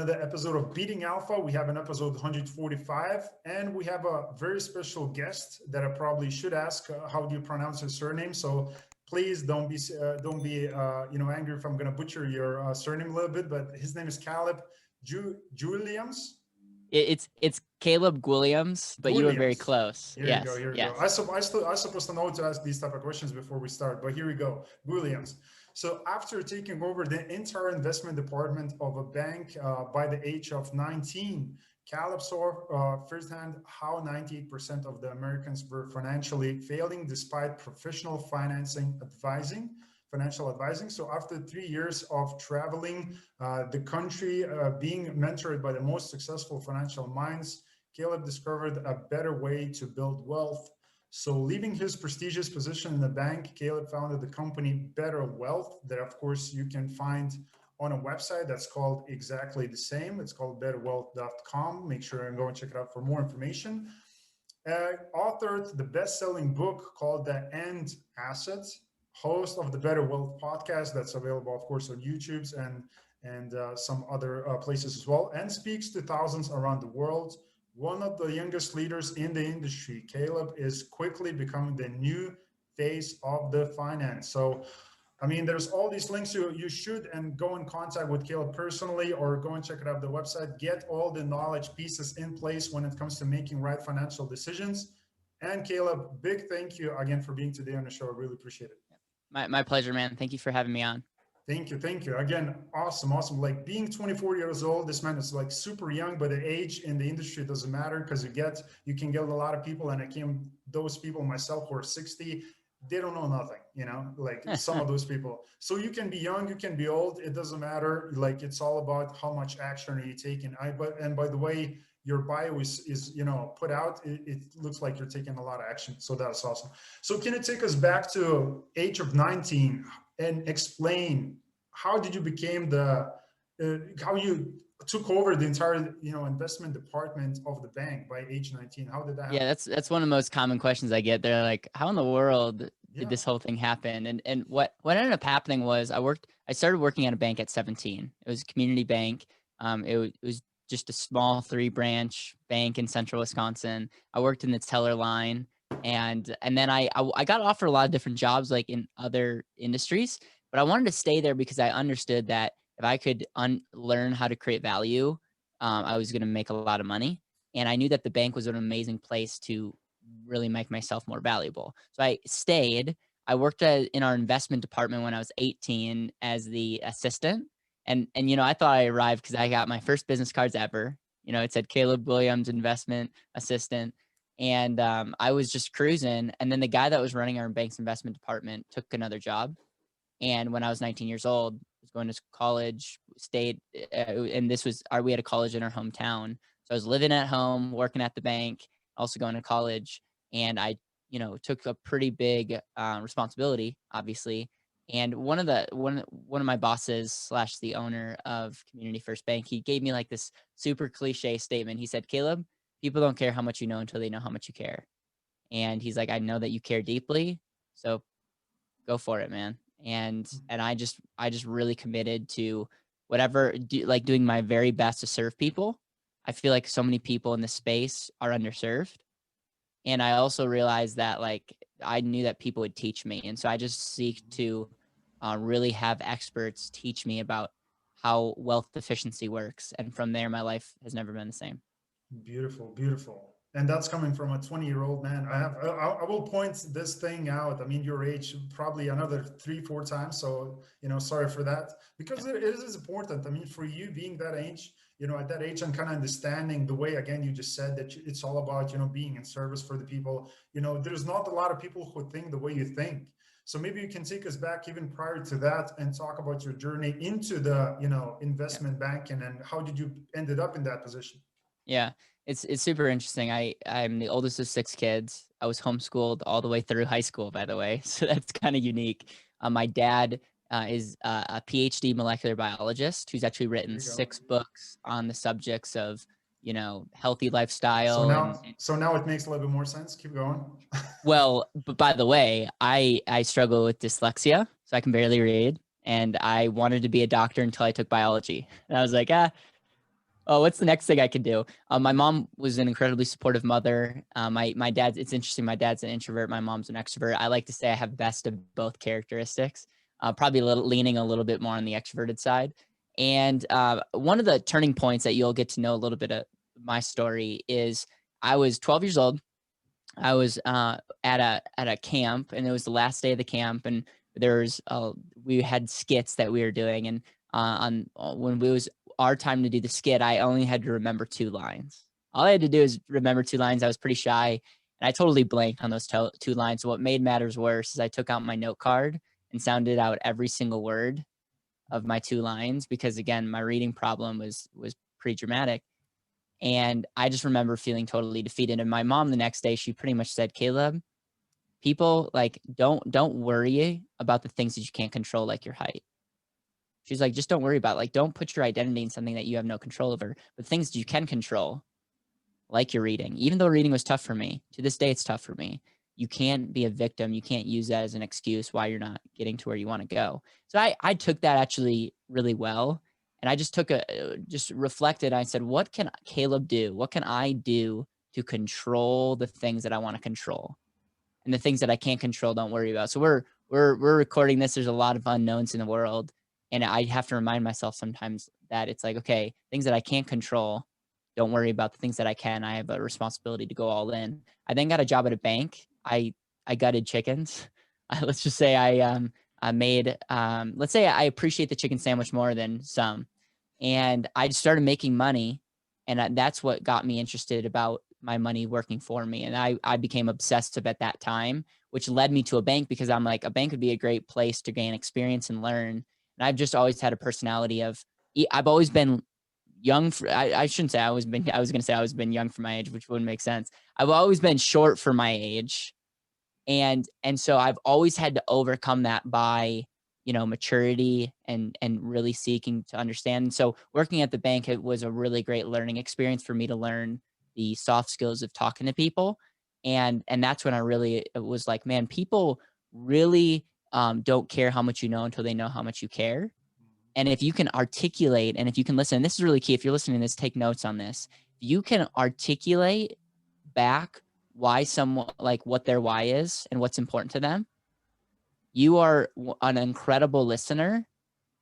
another episode of Beating Alpha. We have an episode 145, and we have a very special guest that I probably should ask. How do you pronounce his surname? So please don't be angry if I'm going to butcher your surname a little bit. But his name is Caleb Guilliams. It's Caleb Guilliams, but you were very Guilliams. close. Here Yes, you go. yes. I supposed to know to ask these type of questions before we start, but here we go. Guilliams. So after taking over the entire investment department of a bank by the age of 19, Caleb saw firsthand how 98% of the Americans were financially failing despite professional financial advising. So after 3 years of traveling the country, being mentored by the most successful financial minds, Caleb discovered a better way to build wealth. So leaving his prestigious position in the bank, Caleb founded the company Better Wealth that, of course, you can find on a website that's called exactly the same. It's called betterwealth.com. Make sure and go and check it out for more information. Authored the best-selling book called The End Asset, host of the Better Wealth podcast that's available, of course, on YouTube and some other places as well, and speaks to thousands around the world. One of the youngest leaders in the industry, Caleb is quickly becoming the new face of the finance. So, I mean, there's all these links you should and go in contact with Caleb personally or go and check it out the website. Get all the knowledge pieces in place when it comes to making right financial decisions. And Caleb, big thank you again for being today on the show. I really appreciate it. My pleasure, man. Thank you for having me on. Thank you. Again, awesome. Like being 24 years old, this man is like super young, but the age in the industry doesn't matter because you can get a lot of people, and those people myself who are 60, they don't know nothing, like some of those people. So you can be young, you can be old, it doesn't matter. Like it's all about how much action are you taking. And by the way, your bio is put out, it looks like you're taking a lot of action. So that's awesome. So can you take us back to age of 19 and explain how did you became how you took over the entire investment department of the bank by age 19? How did that happen? Yeah, that's one of the most common questions I get. They're like, how in the world did this whole thing happen? And what ended up happening was I started working at a bank at 17. It was a community bank. It was just a small 3-branch bank in central Wisconsin. I worked in the teller line, and then I got offered a lot of different jobs like in other industries, but I wanted to stay there because I understood that if I could learn how to create value, I was going to make a lot of money. And I knew that the bank was an amazing place to really make myself more valuable. So I stayed. I worked in our investment department when I was 18 as the assistant. And I thought I arrived because I got my first business cards ever. It said Caleb Guilliams, investment assistant. And I was just cruising. And then the guy that was running our bank's investment department took another job. And when I was 19 years old, I was going to college, stayed, and we had a college in our hometown. So I was living at home, working at the bank, also going to college. And I, took a pretty big responsibility, obviously. And one of my bosses / the owner of Community First Bank, he gave me like this super cliche statement. He said, Caleb, people don't care how much you know until they know how much you care. And he's like, I know that you care deeply, so go for it, man. And I just really committed to doing my very best to serve people. I feel like so many people in this space are underserved. And I also realized that I knew that people would teach me. And so I just seek to really have experts teach me about how wealth efficiency works. And from there, my life has never been the same. Beautiful. And that's coming from a 20-year-old man. I will point this thing out. I mean, your age, probably another 3-4 times. So, sorry for that, because it is important. I mean, for you being that age, at that age and kind of understanding the way, again, you just said that it's all about, being in service for the people. There's not a lot of people who think the way you think. So maybe you can take us back even prior to that and talk about your journey into the, investment banking and how did you ended up in that position? Yeah, it's super interesting. I'm the oldest of 6 kids. I was homeschooled all the way through high school, by the way. So that's kind of unique. My dad is a PhD molecular biologist who's actually written 6 books on the subjects of, healthy lifestyle. So now it makes a little bit more sense. Keep going. Well, but by the way, I struggle with dyslexia, so I can barely read. And I wanted to be a doctor until I took biology. And I was like, Oh, what's the next thing I could do? My mom was an incredibly supportive mother. My dad, it's interesting. My dad's an introvert. My mom's an extrovert. I like to say I have best of both characteristics. Probably leaning a little bit more on the extroverted side. And one of the turning points that you'll get to know a little bit of my story is I was 12 years old. I was at a camp, and it was the last day of the camp, and we had skits that we were doing, and on when it was our time to do the skit, I only had to remember 2 lines. All I had to do is remember 2 lines. I was pretty shy, and I totally blanked on those 2 lines. So what made matters worse is I took out my note card and sounded out every single word of my 2 lines, because again, my reading problem was pretty dramatic. And I just remember feeling totally defeated. And my mom the next day, she pretty much said, Caleb, people like don't worry about the things that you can't control, like your height. She's like, just don't worry about it. Like, don't put your identity in something that you have no control over. But things that you can control, like your reading, even though reading was tough for me, to this day it's tough for me. You can't be a victim. You can't use that as an excuse why you're not getting to where you want to go. So I took that actually really well. And I just just reflected. I said, what can Caleb do? What can I do to control the things that I want to control? And the things that I can't control, don't worry about. So we're recording this. There's a lot of unknowns in the world. And I have to remind myself sometimes that it's like, okay, things that I can't control, don't worry about. The things that I can. I have a responsibility to go all in. I then got a job at a bank. I gutted chickens. Let's just say I made let's say I appreciate the chicken sandwich more than some. And I just started making money, and that's what got me interested about my money working for me. And I became obsessive at that time, which led me to a bank, because I'm like, a bank would be a great place to gain experience and learn. And I've just always had a personality of, I've always been young for, I shouldn't say I was going to say I was been young for my age, which wouldn't make sense. I've always been short for my age. And so I've always had to overcome that by, maturity and really seeking to understand. And so working at the bank, it was a really great learning experience for me to learn the soft skills of talking to people. And that's when I really, it was like, man, people really don't care how much you know until they know how much you care. And if you can articulate, and if you can listen, and this is really key, if you're listening to this, take notes on this. If you can articulate back why someone, like what their why is and what's important to them, you are an incredible listener.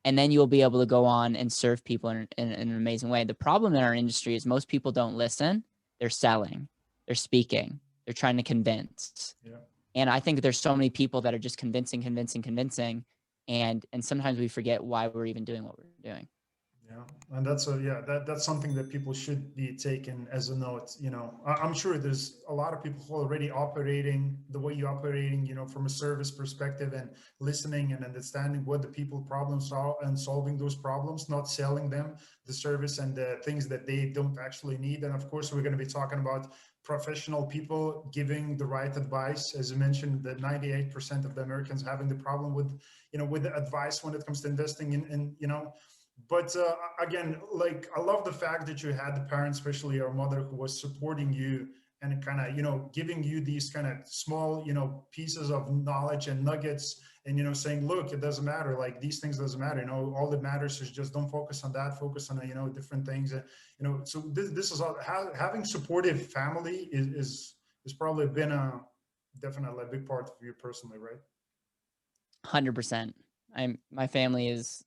And then you'll be able to go on and serve people in an amazing way. The problem in our industry is most people don't listen. They're selling, they're speaking, they're trying to convince. Yeah. And I think there's so many people that are just convincing. And sometimes we forget why we're even doing what we're doing. Yeah, and that's something that people should be taken as a note. I'm sure there's a lot of people who are already operating the way you're operating, from a service perspective, and listening and understanding what the people problems are and solving those problems, not selling them the service and the things that they don't actually need. And of course, we're going to be talking about professional people giving the right advice. As you mentioned, that 98% of the Americans having the problem with, with the advice when it comes to investing in But again, like, I love the fact that you had the parents, especially your mother, who was supporting you and kind of, giving you these kind of small, pieces of knowledge and nuggets, and, saying, look, it doesn't matter. Like, these things doesn't matter. All that matters is just don't focus on that, focus on, different things. So this is all, having supportive family is probably been definitely a big part of you personally, right? 100%. My family is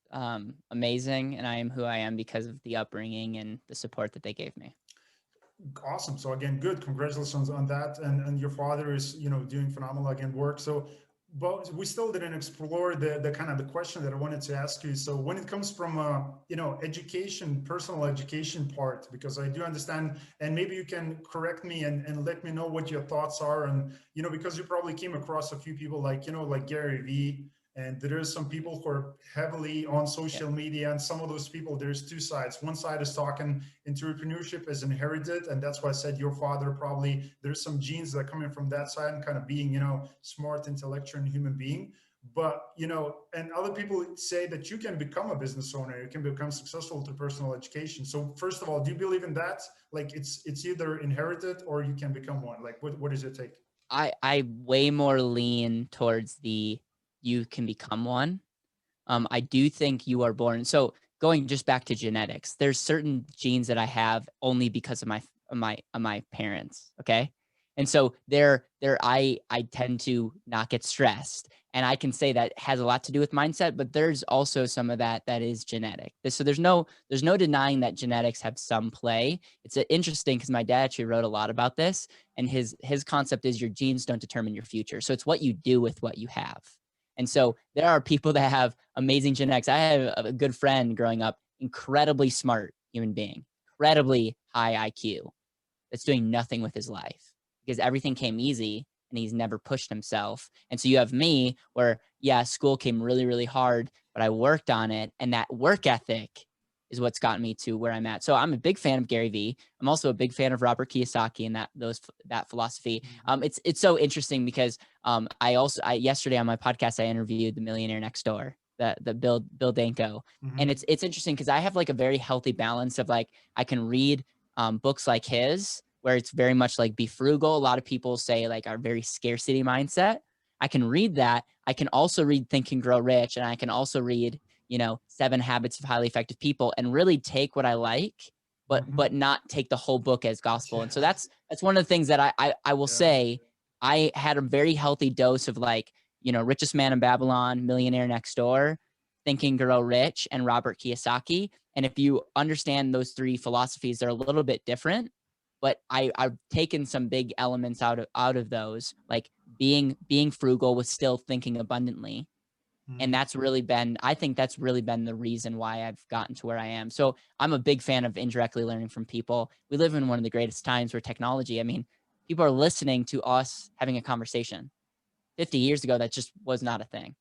amazing, and I am who I am because of the upbringing and the support that they gave me. Awesome. So again, good. Congratulations on that. And your father is, doing phenomenal again work. So, but we still didn't explore the kind of the question that I wanted to ask you. So when it comes from, education, personal education part, because I do understand, and maybe you can correct me and let me know what your thoughts are. And, because you probably came across a few people like, like Gary Vee, and there is some people who are heavily on social media, and some of those people, there's two sides. One side is talking entrepreneurship is inherited, and that's why I said your father probably, there's some genes that are coming from that side, and kind of being, smart, intellectual, and human being. But, and other people say that you can become a business owner, you can become successful through personal education. So first of all, do you believe in that? Like, it's either inherited or you can become one. Like, what is your take? I way more lean towards the you can become one. I do think you are born. So going just back to genetics, there's certain genes that I have only because of my parents. Okay. And so I tend to not get stressed. And I can say that has a lot to do with mindset, but there's also some of that is genetic. So there's no denying that genetics have some play. It's interesting because my dad actually wrote a lot about this, and his concept is your genes don't determine your future. So it's what you do with what you have. And so there are people that have amazing genetics. I have a good friend growing up, incredibly smart human being, incredibly high IQ, that's doing nothing with his life because everything came easy and he's never pushed himself. And so you have me where, yeah, school came really, really hard, but I worked on it. And that work ethic is what's gotten me to where I'm at. So I'm a big fan of Gary Vee. I'm also a big fan of Robert Kiyosaki and that philosophy. It's so interesting because yesterday on my podcast, I interviewed the millionaire next door, the Bill Danko. And it's interesting because I have like a very healthy balance of like, I can read books like his, where it's very much like be frugal. A lot of people say like our very scarcity mindset. I can read that. I can also read Think and Grow Rich. And I can also read, 7 Habits of Highly Effective People and really take what I like, but not take the whole book as gospel. And so that's one of the things that I will say I had a very healthy dose of like, Richest Man in Babylon, Millionaire Next Door, Think and Grow Rich, and Robert Kiyosaki. And if you understand those 3 philosophies, they're a little bit different, but I've taken some big elements out of those, like being frugal with still thinking abundantly. And I think that's really been the reason why I've gotten to where I am. So I'm a big fan of indirectly learning from people. We live in one of the greatest times where technology, I mean, people are listening to us having a conversation. 50 years ago, that just was not a thing.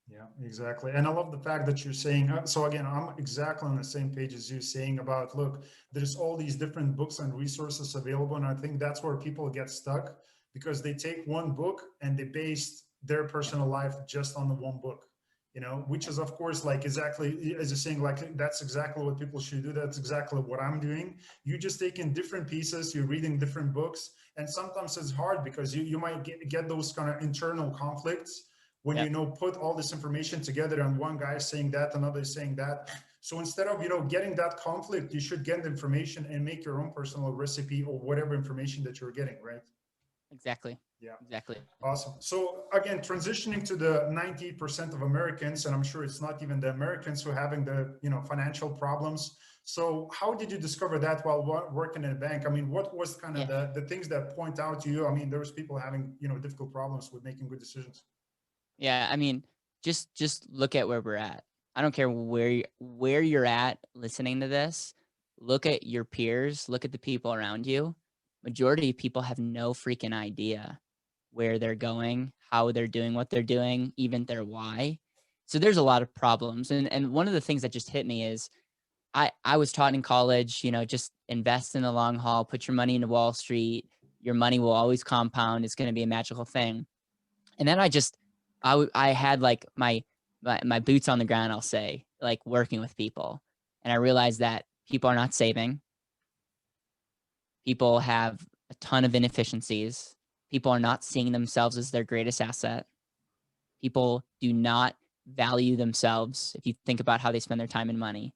Yeah, exactly. And I love the fact that you're saying, so again, I'm exactly on the same page as you saying about, look, there's all these different books and resources available. And I think that's where people get stuck because they take one book and they base their personal life just on the one book, which is of course, like exactly as you're saying, like that's exactly what people should do. That's exactly what I'm doing. You just taking different pieces, you're reading different books. And sometimes it's hard because you might get those kind of internal conflicts when put all this information together and one guy is saying that, another is saying that. So instead of getting that conflict, you should get the information and make your own personal recipe or whatever information that you're getting, right? Exactly. Yeah. Exactly. Awesome. So again, transitioning to the 90% of Americans, and I'm sure it's not even the Americans who are having the financial problems. So how did you discover that while working in a bank? I mean, what was kind of the things that point out to you? I mean, there was people having difficult problems with making good decisions. Yeah, I mean, just look at where we're at. I don't care where you're at listening to this. Look at your peers, look at the people around you. Majority of people have no freaking idea where they're going, how they're doing what they're doing, even their why. So there's a lot of problems. And one of the things that just hit me is I was taught in college, just invest in the long haul, put your money into Wall Street. Your money will always compound. It's going to be a magical thing. And then I had like my boots on the ground, I'll say, like working with people. And I realized that people are not saving. People have a ton of inefficiencies. People are not seeing themselves as their greatest asset. People do not value themselves if you think about how they spend their time and money.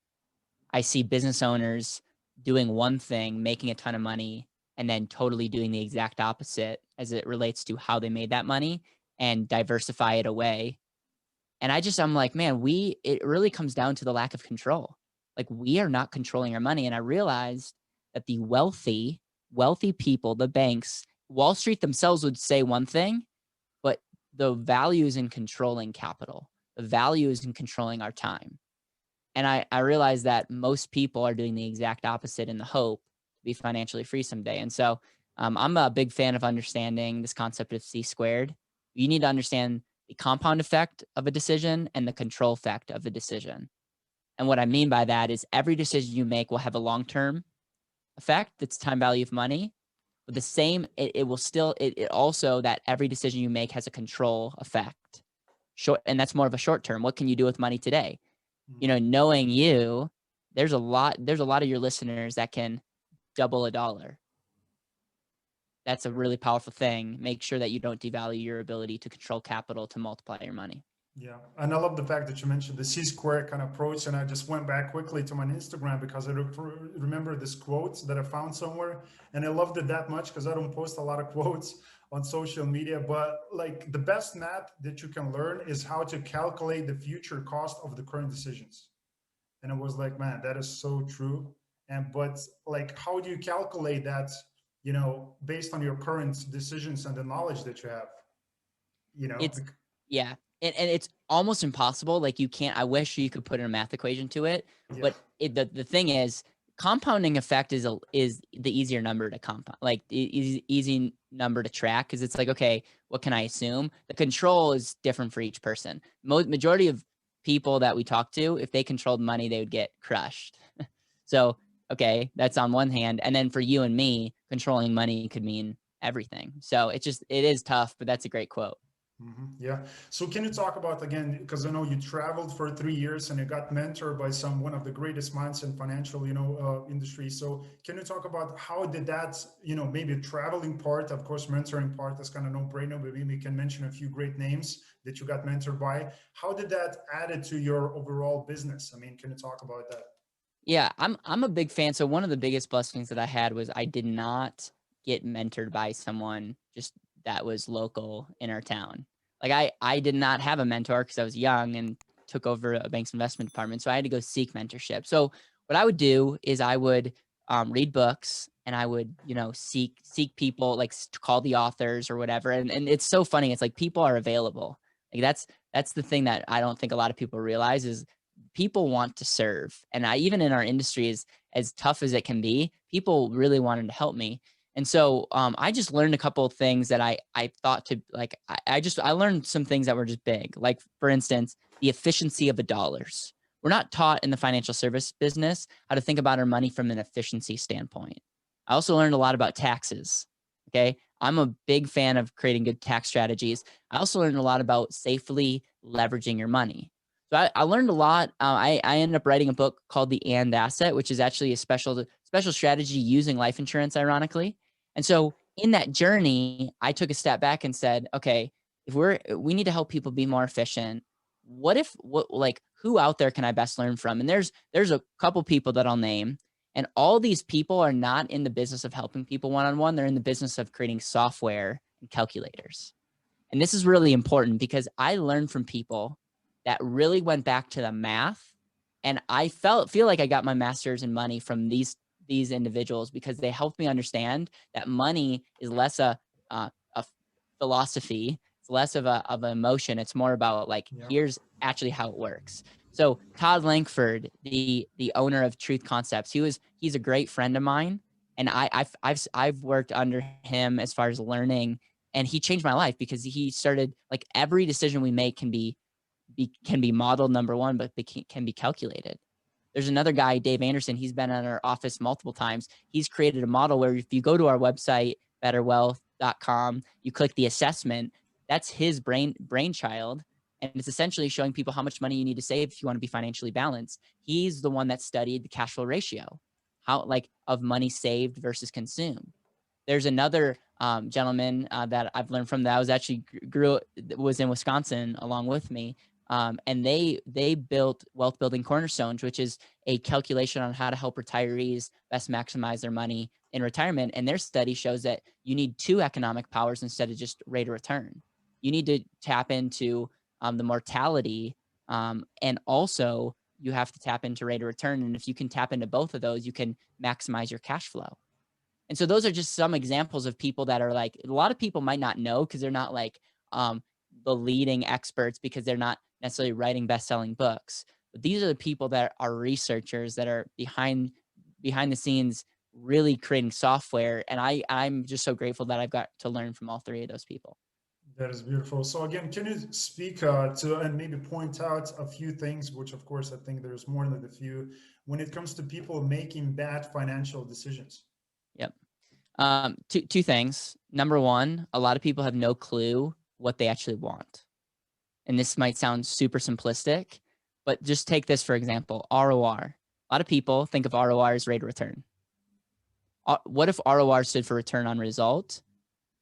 I see business owners doing one thing, making a ton of money, and then totally doing the exact opposite as it relates to how they made that money and diversify it away. And I'm like, man, it really comes down to the lack of control. Like we are not controlling our money. And I realized that the wealthy people, the banks, Wall Street themselves would say one thing, but the value is in controlling capital. The value is in controlling our time. And I realized that most people are doing the exact opposite in the hope to be financially free someday. And so I'm a big fan of understanding this concept of C squared. You need to understand the compound effect of a decision and the control effect of a decision. And what I mean by that is every decision you make will have a long-term effect. That's time value of money. But the same, it will still, it also that every decision you make has a control effect. Short, and that's more of a short term. What can you do with money today? Knowing you, there's a lot of your listeners that can double a dollar. That's a really powerful thing. Make sure that you don't devalue your ability to control capital to multiply your money. Yeah, and I love the fact that you mentioned the C-square kind of approach, and I just went back quickly to my Instagram because I remember this quote that I found somewhere, and I loved it that much because I don't post a lot of quotes on social media, but like the best math that you can learn is how to calculate the future cost of the current decisions. And it was like, man, that is so true. And but like, how do you calculate that, based on your current decisions and the knowledge that you have, you know? It's yeah. And it's almost impossible. Like you can't, I wish you could put in a math equation to it, Yeah, but the thing is compounding effect is the easier number to compound, like the easy number to track. Cause it's like, okay, what can I assume? The control is different for each person. Majority of people that we talk to, if they controlled money, they would get crushed. So, okay, that's on one hand. And then for you and me, controlling money could mean everything. So it is tough, but that's a great quote. yeah. So can you talk about again, because I know you traveled for 3 years and you got mentored by one of the greatest minds in financial, industry. So can you talk about how did that, maybe traveling part, of course, mentoring part is kind of no brainer, but maybe we can mention a few great names that you got mentored by. How did that add to your overall business? I mean, can you talk about that? Yeah, I'm a big fan. So one of the biggest blessings that I had was I did not get mentored by someone just that was local in our town. Like I did not have a mentor because I was young and took over a bank's investment department. So I had to go seek mentorship. So what I would do is I would read books and I would, seek people like call the authors or whatever. And it's so funny. It's like people are available. Like that's the thing that I don't think a lot of people realize is people want to serve. And even in our industry, as tough as it can be, people really wanted to help me. And so I just learned a couple of things that I thought to like, I learned some things that were just big. Like for instance, the efficiency of the dollars. We're not taught in the financial service business how to think about our money from an efficiency standpoint. I also learned a lot about taxes. Okay. I'm a big fan of creating good tax strategies. I also learned a lot about safely leveraging your money. So I learned a lot. I ended up writing a book called The And Asset, which is actually a special strategy using life insurance, ironically. And so in that journey, I took a step back and said, okay, if we need to help people be more efficient, what who out there can I best learn from? And there's a couple people that I'll name. And all these people are not in the business of helping people one-on-one. They're in the business of creating software and calculators. And this is really important because I learned from people that really went back to the math. And I feel like I got my master's in money from these individuals because they helped me understand that money is less a philosophy. It's less of an emotion. It's more about like, Yeah. here's actually how it works. So Todd Langford, the owner of Truth Concepts, he's a great friend of mine. And I've worked under him as far as learning, and he changed my life because he started like every decision we make can be modeled, number one, but can be calculated. There's another guy, Dave Anderson. He's been in our office multiple times. He's created a model where if you go to our website, betterwealth.com, you click the assessment, that's his brainchild. And it's essentially showing people how much money you need to save if you want to be financially balanced. He's the one that studied the cash flow ratio, how like of money saved versus consumed. There's another gentleman that I've learned from that I was actually was in Wisconsin along with me. And they built Wealth Building Cornerstones, which is a calculation on how to help retirees best maximize their money in retirement. And their study shows that you need two economic powers instead of just rate of return. You need to tap into the mortality, and also you have to tap into rate of return. And if you can tap into both of those, you can maximize your cash flow. And so those are just some examples of people that are like, a lot of people might not know because they're not like the leading experts because they're not necessarily writing best-selling books. But these are the people that are researchers that are behind the scenes really creating software. And I'm just so grateful that I've got to learn from all three of those people. That is beautiful. So again, can you speak to and maybe point out a few things, which of course I think there's more than a few, when it comes to people making bad financial decisions? Yep. Two things. Number one, a lot of people have no clue what they actually want. And this might sound super simplistic, but just take this for example, ROR. A lot of people think of ROR as rate of return. What if ROR stood for return on result?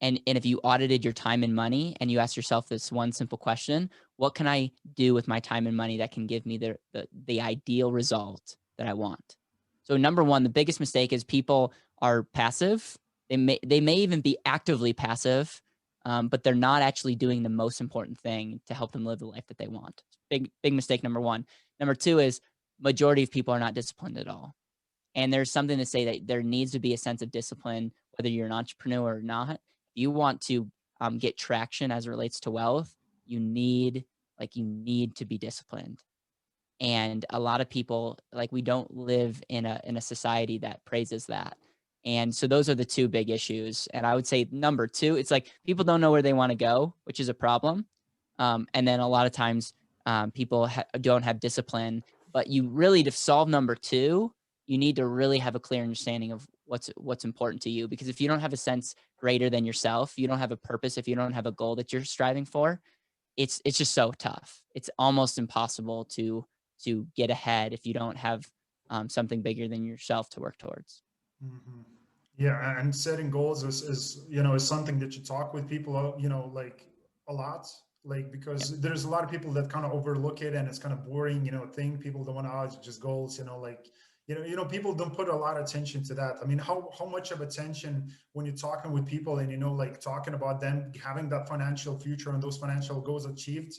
And if you audited your time and money and you ask yourself this one simple question, what can I do with my time and money that can give me the ideal result that I want? So number one, the biggest mistake is people are passive. They may even be actively passive, but they're not actually doing the most important thing to help them live the life that they want. Big mistake number one. Number two is majority of people are not disciplined at all. And there's something to say that there needs to be a sense of discipline, whether you're an entrepreneur or not. If you want to get traction as it relates to wealth, you need to be disciplined. And a lot of people, like, we don't live in a society that praises that. And so those are the two big issues. And I would say number two, it's like people don't know where they want to go, which is a problem. And then a lot of times people don't have discipline. But you really, to solve number two, you need to really have a clear understanding of what's important to you. Because if you don't have a sense greater than yourself, you don't have a purpose, if you don't have a goal that you're striving for, it's just so tough. It's almost impossible to get ahead if you don't have something bigger than yourself to work towards. Mm-hmm. Yeah, and setting goals is is something that you talk with people, like a lot, like, Yep. because there's a lot of people that kind of overlook it and it's kind of boring, thing. People don't want to, it's just goals, like, people don't put a lot of attention to that. I mean, how much of attention when you're talking with people and, like, talking about them having that financial future and those financial goals achieved,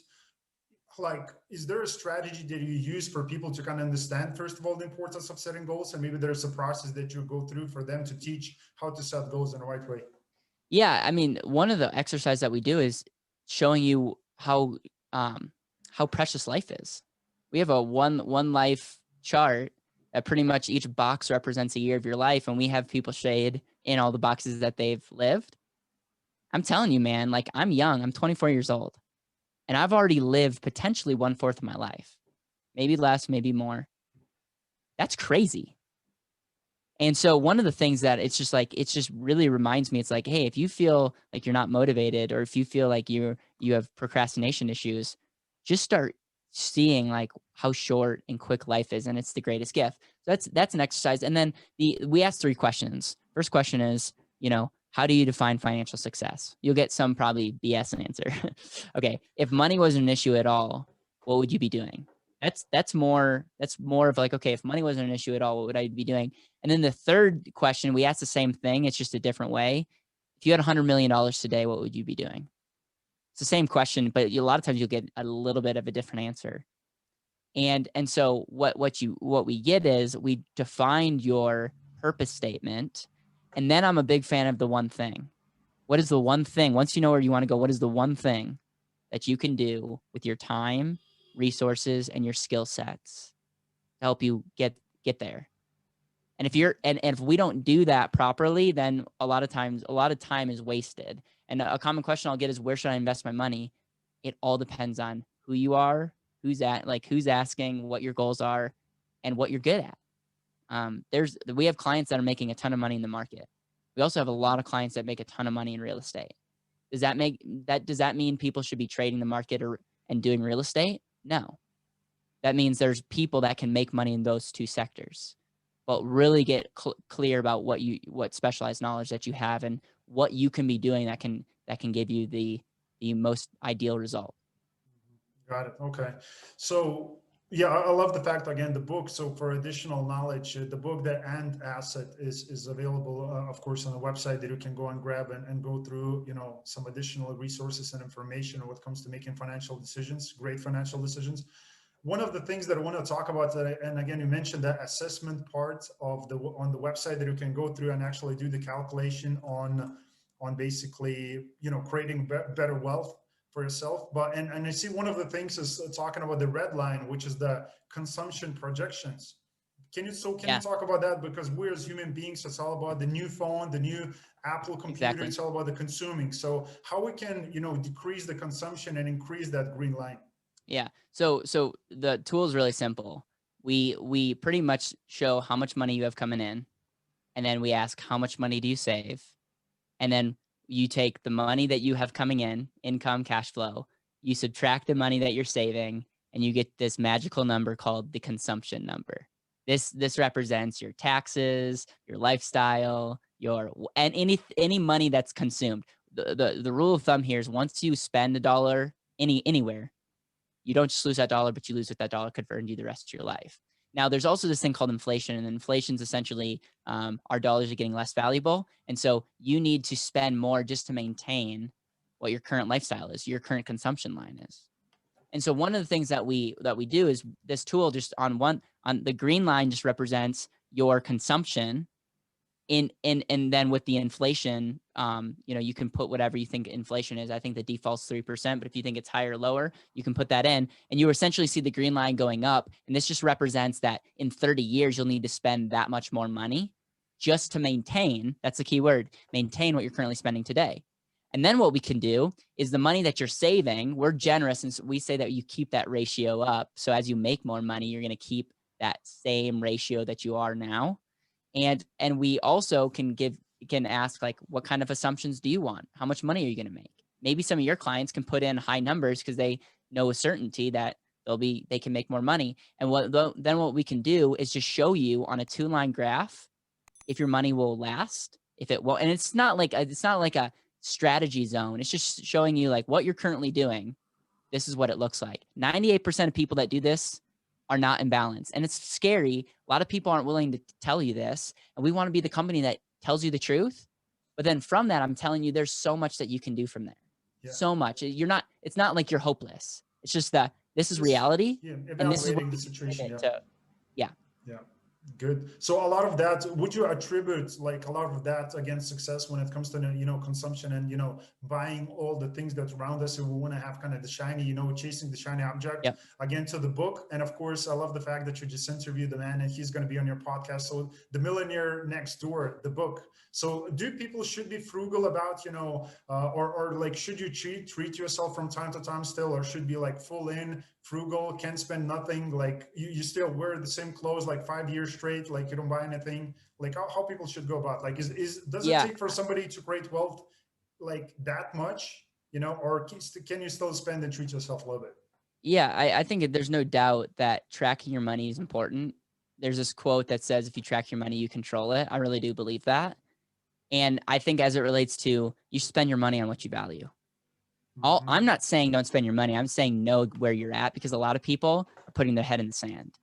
like, is there a strategy that you use for people to kind of understand, first of all, the importance of setting goals, and maybe there's a process that you go through for them to teach how to set goals in the right way? Yeah, I mean, one of the exercises that we do is showing you how precious life is. We have a one life chart that pretty much each box represents a year of your life, and we have people shade in all the boxes that they've lived. I'm telling you, man, like, I'm young. I'm 24 years old, and I've already lived potentially 1/4 of my life, maybe less, maybe more. That's crazy. And so one of the things that it's just really reminds me, it's like, hey, if you feel like you're not motivated, or if you feel like you have procrastination issues, just start seeing like how short and quick life is, and it's the greatest gift. So that's an exercise. And then we ask 3 questions. First question is, how do you define financial success? You'll get some probably BS answer. Okay, if money wasn't an issue at all, what would you be doing? That's more of like, okay, if money wasn't an issue at all, what would I be doing? And then the third question, we ask the same thing. It's just a different way. If you had $100 million today, what would you be doing? It's the same question, but a lot of times you'll get a little bit of a different answer. And so what we get is we define your purpose statement. And then I'm a big fan of the one thing. What is the one thing? Once you know where you want to go, what is the one thing that you can do with your time, resources, and your skill sets to help you get there? And if we don't do that properly, then a lot of time is wasted. And a common question I'll get is, where should I invest my money? It all depends on who you are, who's asking, what your goals are, and what you're good at. We have clients that are making a ton of money in the market. We also have a lot of clients that make a ton of money in real estate. Does that mean people should be trading the market and doing real estate? No. That means there's people that can make money in those two sectors, but really get clear about what specialized knowledge that you have and what you can be doing that can give you the most ideal result. Got it. Okay. So yeah, I love the fact, again, the book. So for additional knowledge, the book, The Ant Asset, is available, of course, on the website that you can go and grab and go through, some additional resources and information when it comes to making financial decisions, great financial decisions. One of the things that I want to talk about today, and again, you mentioned that assessment part on the website that you can go through and actually do the calculation on basically, creating better wealth for yourself. But and I see one of the things is talking about the red line, which is the consumption projections. Can you talk about that? Because we as human beings, it's all about the new phone, the new Apple computer. Exactly. It's all about the consuming. So how we can, decrease the consumption and increase that green line? Yeah. So the tool is really simple. We pretty much show how much money you have coming in, and then we ask, how much money do you save? And then you take the money that you have coming in, income, cash flow, you subtract the money that you're saving, and you get this magical number called the consumption number. This represents your taxes, your lifestyle, and any money that's consumed. the rule of thumb here is once you spend a dollar anywhere, you don't just lose that dollar, but you lose what that dollar could earn you the rest of your life. Now, there's also this thing called inflation, and inflation is essentially our dollars are getting less valuable. And so you need to spend more just to maintain what your current lifestyle is, your current consumption line is. And so one of the things that we do is this tool just on the green line just represents your consumption and then with the inflation, you can put whatever you think inflation is. I think the default's 3%, but if you think it's higher or lower, you can put that in and you essentially see the green line going up. And this just represents that in 30 years, you'll need to spend that much more money just to maintain, that's the key word, maintain what you're currently spending today. And then what we can do is the money that you're saving, we're generous. And so we say that you keep that ratio up. So as you make more money, you're going to keep that same ratio that you are now. And we also can ask like, what kind of assumptions do you want? How much money are you going to make? Maybe some of your clients can put in high numbers because they know with certainty that they can make more money. And then what we can do is just show you on a 2-line graph if your money will last, if it won't. And it's not like a strategy zone. It's just showing you like what you're currently doing. This is what it looks like. 98% of people that do this are not in balance. And it's scary. A lot of people aren't willing to tell you this. And we want to be the company that tells you the truth. But then from that, I'm telling you, there's so much that you can do from there. Yeah. So much. It's not like you're hopeless. It's just that this is reality. Yeah, and this is what the situation. Yeah. Good. So a lot of that, would you attribute like a lot of that against success when it comes to, consumption and, buying all the things that's around us? And we want to have kind of the shiny, chasing the shiny object again to the book. And of course, I love the fact that you just interviewed the man and he's going to be on your podcast. So The Millionaire Next Door, the book. So do people should be frugal about, or like, should you treat yourself from time to time still, or should be like full in, frugal, can't spend nothing, like you still wear the same clothes like 5 years straight, like you don't buy anything, like how people should go about, like does it take for somebody to create wealth like that much, or can you still spend and treat yourself a little bit? Yeah, I think there's no doubt that tracking your money is important. There's this quote that says, if you track your money, you control it. I really do believe that. And I think as it relates to, you spend your money on what you value. I'm not saying don't spend your money. I'm saying know where you're at, because a lot of people are putting their head in the sand.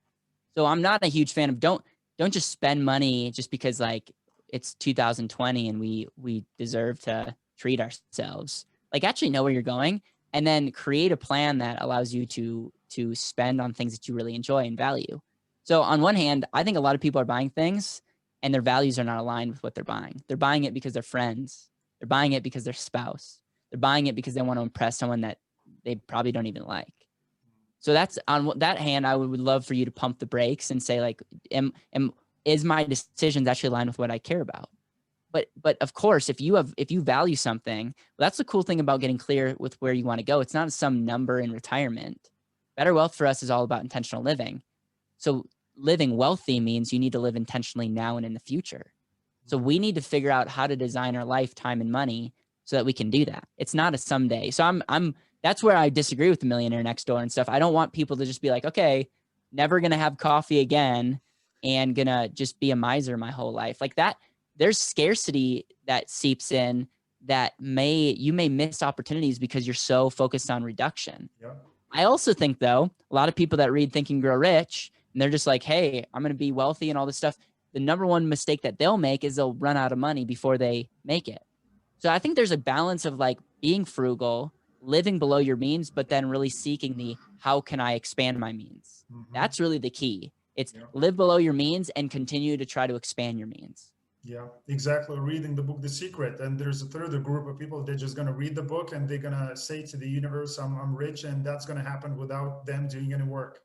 So I'm not a huge fan of don't just spend money just because like it's 2020 and we deserve to treat ourselves. Like actually know where you're going and then create a plan that allows you to spend on things that you really enjoy and value. So on one hand, I think a lot of people are buying things and their values are not aligned with what they're buying. They're buying it because they're friends. They're buying it because their spouse. They're buying it because they want to impress someone that they probably don't even like. So that's on that hand, I would love for you to pump the brakes and say like, is my decisions actually aligned with what I care about? But of course, if you value something, well, that's the cool thing about getting clear with where you want to go. It's not some number in retirement. Better wealth for us is all about intentional living. So living wealthy means you need to live intentionally now and in the future. So we need to figure out how to design our life, time, and money so that we can do that. It's not a someday. So that's where I disagree with the Millionaire Next Door and stuff. I don't want people to just be like, okay, never going to have coffee again and going to just be a miser my whole life. Like that, there's scarcity that seeps in that you may miss opportunities because you're so focused on reduction. Yeah. I also think though, a lot of people that read Think and Grow Rich, and they're just like, hey, I'm going to be wealthy and all this stuff. The number one mistake that they'll make is they'll run out of money before they make it. So I think there's a balance of like being frugal, living below your means, but then really seeking how can I expand my means? Mm-hmm. That's really the key. It's live below your means and continue to try to expand your means. Yeah, exactly. Reading the book, The Secret. And there's a third group of people, they're just going to read the book and they're going to say to the universe, I'm rich, and that's going to happen without them doing any work.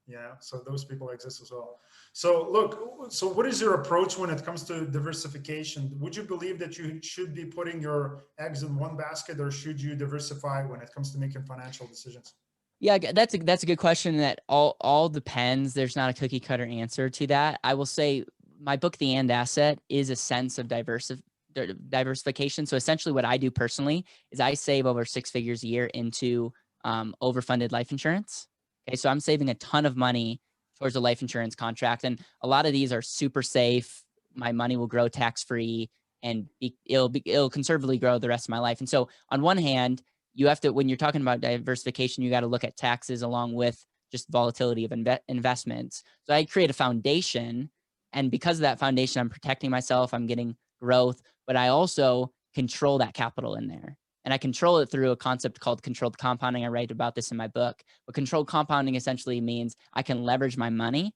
Yeah, so those people exist as well. So look, so what is your approach when it comes to diversification? Would you believe that you should be putting your eggs in one basket, or should you diversify when it comes to making financial decisions? Yeah, that's a good question. That all depends. There's not a cookie cutter answer to that. I will say my book, The And Asset, is a sense of diversification. So essentially what I do personally is I save over 6 figures a year into overfunded life insurance. Okay, so I'm saving a ton of money towards a life insurance contract. And a lot of these are super safe. My money will grow tax-free and it'll conservatively grow the rest of my life. And so on one hand, you have to, when you're talking about diversification, you got to look at taxes along with just volatility of investments. So I create a foundation, and because of that foundation, I'm protecting myself, I'm getting growth, but I also control that capital in there. And I control it through a concept called controlled compounding. I write about this in my book. But controlled compounding essentially means I can leverage my money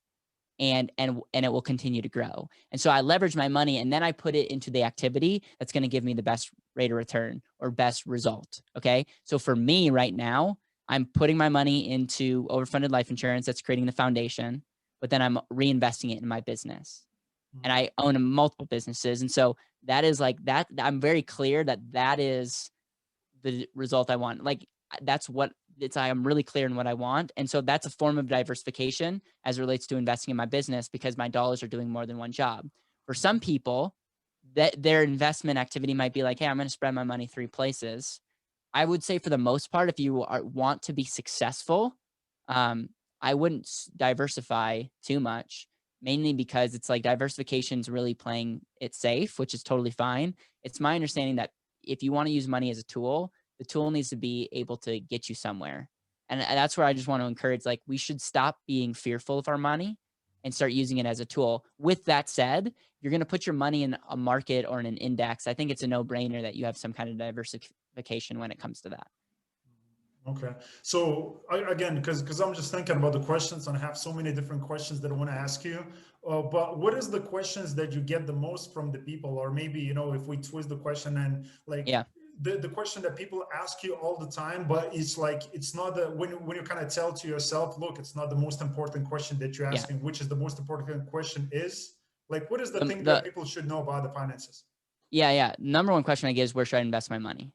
and it will continue to grow. And so I leverage my money and then I put it into the activity that's going to give me the best rate of return or best result. Okay. So for me right now, I'm putting my money into overfunded life insurance that's creating the foundation, but then I'm reinvesting it in my business. And I own multiple businesses. And so that is like that. I'm very clear that that is the result I want. Like that's what it's, I am really clear in what I want. And so that's a form of diversification as it relates to investing in my business, because my dollars are doing more than one job. For some people, that their investment activity might be like, hey, I'm going to spread my money 3 places. I would say for the most part, if you want to be successful, I wouldn't diversify too much, mainly because it's like diversification is really playing it safe, which is totally fine. It's my understanding that if you want to use money as a tool, the tool needs to be able to get you somewhere. And that's where I just want to encourage, like, we should stop being fearful of our money and start using it as a tool. With that said, you're going to put your money in a market or in an index. I think it's a no-brainer that you have some kind of diversification when it comes to that. Okay. So again, because I'm just thinking about the questions and I have so many different questions that I want to ask you. But what is the questions that you get the most from the people? Or maybe, you know, if we twist the question and like, yeah. The question that people ask you all the time, but it's like, it's not the, when you kind of tell to yourself, look, it's not the most important question that you're asking, which is the most important question is like, what is the thing that people should know about the finances? Yeah. Number one question I get is, where should I invest my money?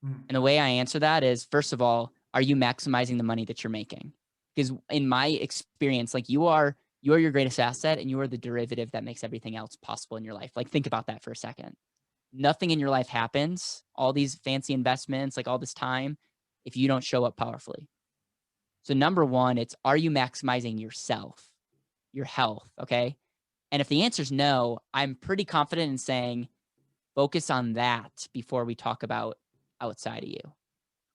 And the way I answer that is, first of all, are you maximizing the money that you're making? Because in my experience, like you are your greatest asset and you are the derivative that makes everything else possible in your life. Like think about that for a second. Nothing in your life happens, all these fancy investments, like all this time, if you don't show up powerfully. So number one, it's, are you maximizing yourself, your health? Okay. And if the answer is no, I'm pretty confident in saying, focus on that before we talk about outside of you.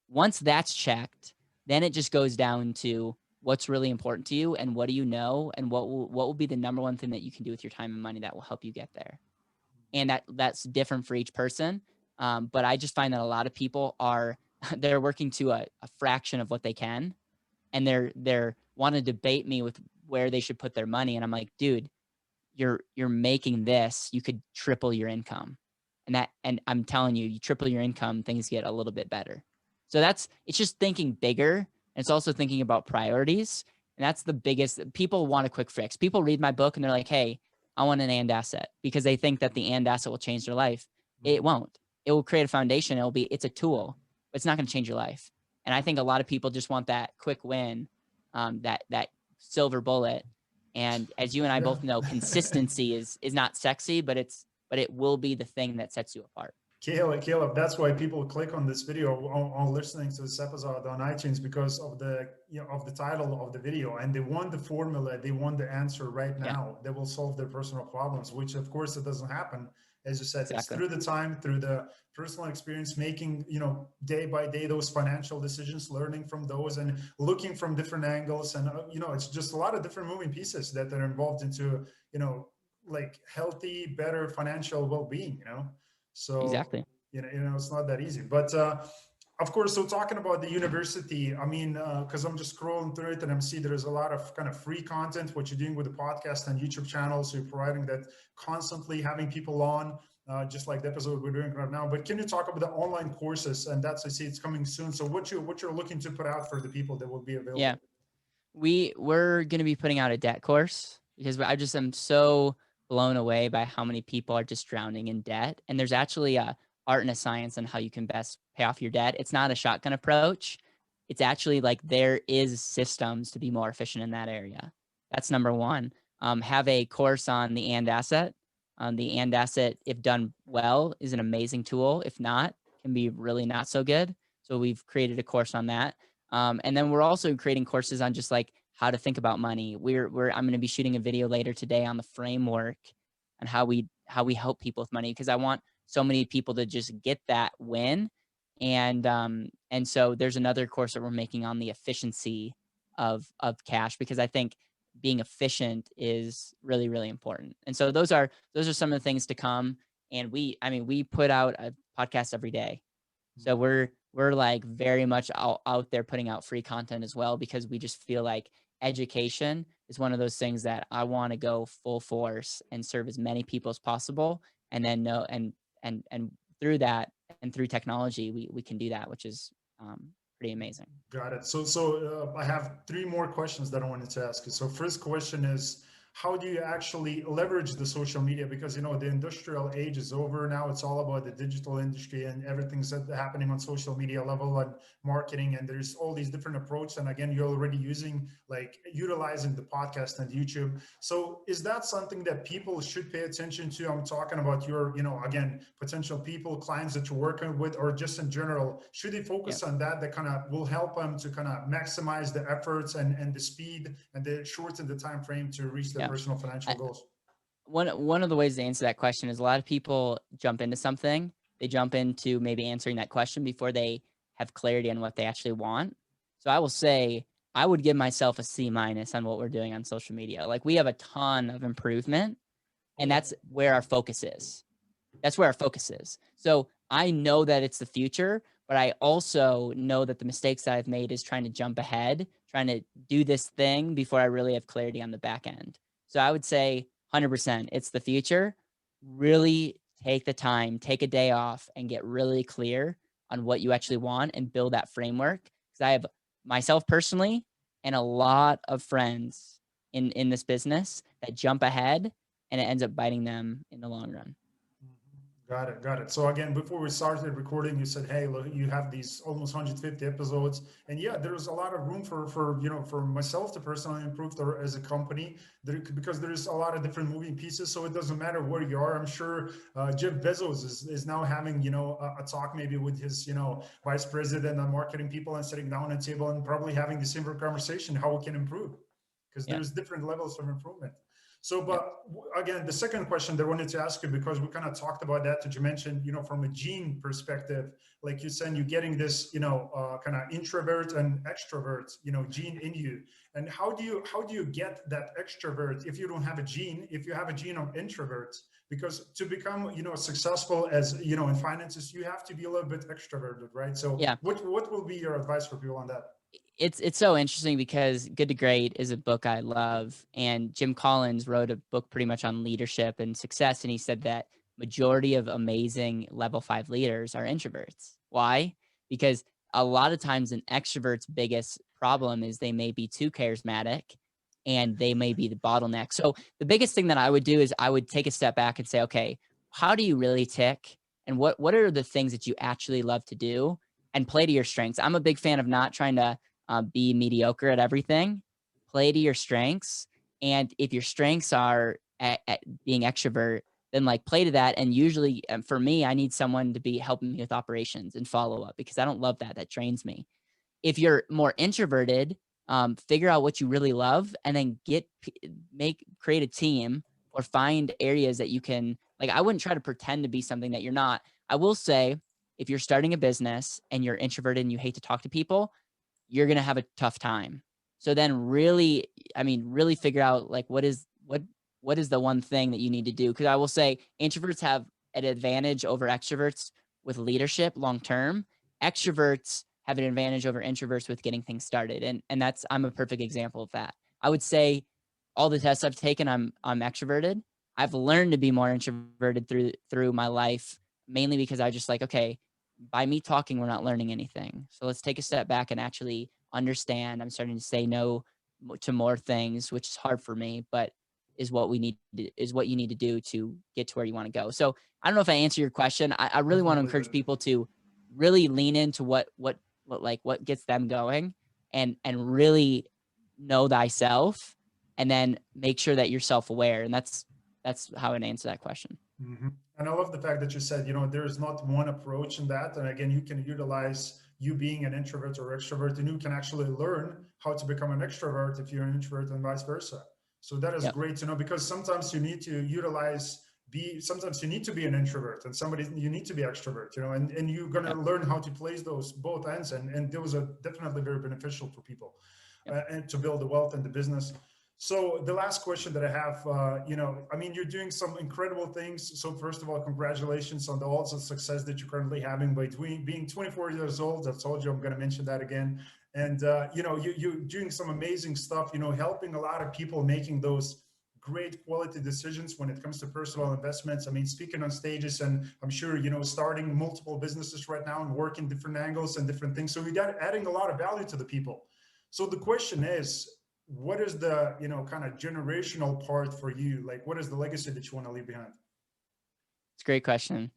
Once that's checked, then it just goes down to what's really important to you and what do you know and what will be the number one thing that you can do with your time and money that will help you get there. And that's different for each person. But I just find that a lot of people they're working to a fraction of what they can, and they're want to debate me with where they should put their money. And I'm like, dude, you're making this, you could triple your income. And I'm telling you, you triple your income, things get a little bit better. So it's just thinking bigger. And it's also thinking about priorities. And that's the biggest. People want a quick fix. People read my book and they're like, hey, I want an and asset, because they think that the and asset will change their life. It won't. It will create a foundation. It's a tool, but it's not going to change your life. And I think a lot of people just want that quick win, that silver bullet. And as you and I both know, consistency is not sexy, but it will be the thing that sets you apart. Caleb, that's why people click on this video on listening to this episode on iTunes, because of the of the title of the video, and they want the formula, they want the answer right now that will solve their personal problems, which of course it doesn't happen. As you said, exactly. It's through the time, through the personal experience, making, day by day, those financial decisions, learning from those and looking from different angles. And, it's just a lot of different moving pieces that are involved into, like healthy, better financial well-being, So, exactly. It's not that easy, but, of course, so talking about the university, I mean, because I'm just scrolling through it and I'm seeing there's a lot of kind of free content, what you're doing with the podcast and YouTube channels. So you're providing that constantly, having people on, just like the episode we're doing right now. But can you talk about the online courses? And I see it's coming soon. So what you're looking to put out for the people that will be available? Yeah, we're going to be putting out a debt course, because I just am so blown away by how many people are just drowning in debt. And there's actually a art and a science on how you can best pay off your debt. It's not a shotgun approach. It's actually like there is systems to be more efficient in that area. That's number one. Have a course on the and asset. The and asset, if done well, is an amazing tool. If not, can be really not so good. So we've created a course on that. And then we're also creating courses on just like how to think about money. I'm going to be shooting a video later today on the framework and how we help people with money, because I want so many people to just get that win. And so there's another course that we're making on the efficiency of cash, because I think being efficient is really, really important. And so those are some of the things to come. And we put out a podcast every day. So we're like very much out there putting out free content as well, because we just feel like education is one of those things that I want to go full force and serve as many people as possible. And then know and through that and through technology, we can do that, which is pretty amazing. Got it. So I have three more questions that I wanted to ask you. So first question is, how do you actually leverage the social media? Because, the industrial age is over now. It's all about the digital industry and everything's happening on social media level and marketing. And there's all these different approaches. And again, you're already utilizing the podcast and YouTube. So is that something that people should pay attention to? I'm talking about your, again, potential people, clients that you're working with, or just in general, should they focus on that kind of will help them to kind of maximize the efforts and the speed and shorten the time frame to reach their personal financial goals? One of the ways to answer that question is a lot of people jump into something. They jump into maybe answering that question before they have clarity on what they actually want. So I will say I would give myself a C- on what we're doing on social media. Like, we have a ton of improvement, and that's where our focus is. That's where our focus is. So I know that it's the future, but I also know that the mistakes that I've made is trying to jump ahead, trying to do this thing before I really have clarity on the back end. So I would say 100%, it's the future. Really take the time, take a day off, and get really clear on what you actually want and build that framework. Because I have myself personally and a lot of friends in this business that jump ahead, and it ends up biting them in the long run. Got it. Got it. So again, before we started recording, you said, "Hey, look, you have these almost 150 episodes, and yeah, there's a lot of room for myself to personally improve as a company, because there's a lot of different moving pieces. So it doesn't matter where you are. I'm sure Jeff Bezos is now having a talk maybe with his vice president and marketing people and sitting down at a table and probably having the similar conversation how we can improve, because there's different levels of improvement." So, but again, the second question that I wanted to ask you, because we kind of talked about that you mentioned, from a gene perspective, like you said, you're getting this, kind of introvert and extrovert, gene in you. And how do you get that extrovert if you don't have a gene, if you have a gene of introvert? Because to become, successful as, in finances, you have to be a little bit extroverted, right? So what will be your advice for people on that? It's so interesting, because Good to Great is a book I love, and Jim Collins wrote a book pretty much on leadership and success, and he said that majority of amazing level 5 leaders are introverts. Why? Because a lot of times an extrovert's biggest problem is they may be too charismatic and they may be the bottleneck. So the biggest thing that I would do is I would take a step back and say, okay, how do you really tick? And what are the things that you actually love to do, and play to your strengths? I'm a big fan of not trying to be mediocre at everything. Play to your strengths. And if your strengths are at being extrovert, then play to that. And usually for me, I need someone to be helping me with operations and follow up, because I don't love that. That drains me. If you're more introverted, figure out what you really love, and then create a team, or find areas that you can, I wouldn't try to pretend to be something that you're not. I will say, if you're starting a business and you're introverted and you hate to talk to people, you're going to have a tough time. So then really figure out what is the one thing that you need to do. Because I will say introverts have an advantage over extroverts with leadership long term. Extroverts have an advantage over introverts with getting things started. And I'm a perfect example of that. I would say all the tests I've taken, I'm extroverted. I've learned to be more introverted through my life, mainly because I just okay, by me talking, we're not learning anything. So let's take a step back and actually understand. I'm starting to say no to more things, which is hard for me, but is what you need to do to get to where you want to go. So I don't know if I answer your question. I really want to encourage people to really lean into what gets them going, and really know thyself, and then make sure that you're self-aware. And that's how I'd answer that question. Mm-hmm. And I love the fact that you said, there is not one approach in that. And again, you can utilize you being an introvert or extrovert, and you can actually learn how to become an extrovert if you're an introvert, and vice versa. So that is great to know, because sometimes you need to utilize sometimes you need to be an introvert, and you need to be extrovert, and you're going to learn how to place those both ends, and those are definitely very beneficial for people, and to build the wealth in the business. So the last question that I have, I mean, you're doing some incredible things. So first of all, congratulations on all the success that you're currently having by being 24 years old. I told you I'm going to mention that again. And, you're doing some amazing stuff, helping a lot of people making those great quality decisions when it comes to personal investments. I mean, speaking on stages, and I'm sure, starting multiple businesses right now and working different angles and different things. So we got adding a lot of value to the people. So the question is, what is the, kind of generational part for you? Like, what is the legacy that you want to leave behind? It's a great question.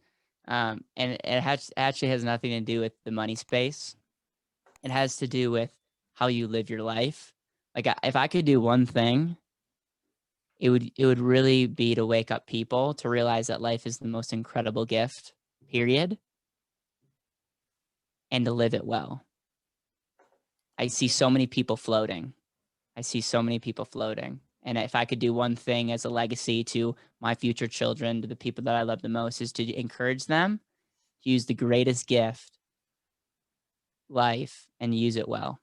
And it actually has nothing to do with the money space. It has to do with how you live your life. Like, if I could do one thing, it would really be to wake up people to realize that life is the most incredible gift, period, and to live it well. I see so many people floating. And if I could do one thing as a legacy to my future children, to the people that I love the most, is to encourage them to use the greatest gift, life, and use it well.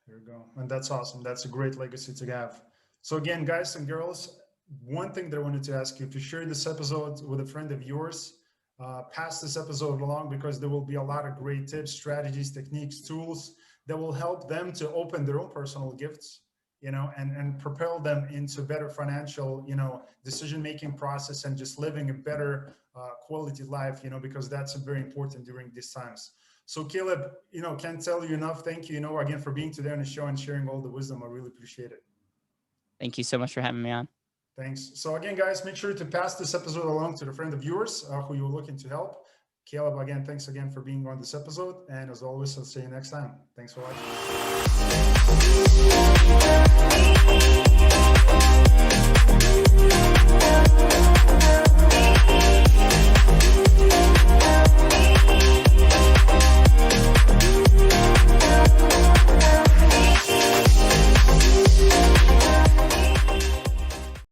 There you go. And that's awesome. That's a great legacy to have. So again, guys and girls, one thing that I wanted to ask you, if you share this episode with a friend of yours, pass this episode along, because there will be a lot of great tips, strategies, techniques, tools that will help them to open their own personal gifts, and propel them into better financial, decision-making process, and just living a better quality life, because that's very important during these times. So Caleb, can't tell you enough. Thank you, again, for being today on the show and sharing all the wisdom. I really appreciate it. Thank you so much for having me on. Thanks. So again, guys, make sure to pass this episode along to the friend of yours who you're looking to help. Caleb, again, thanks again for being on this episode. And as always, I'll see you next time. Thanks for watching.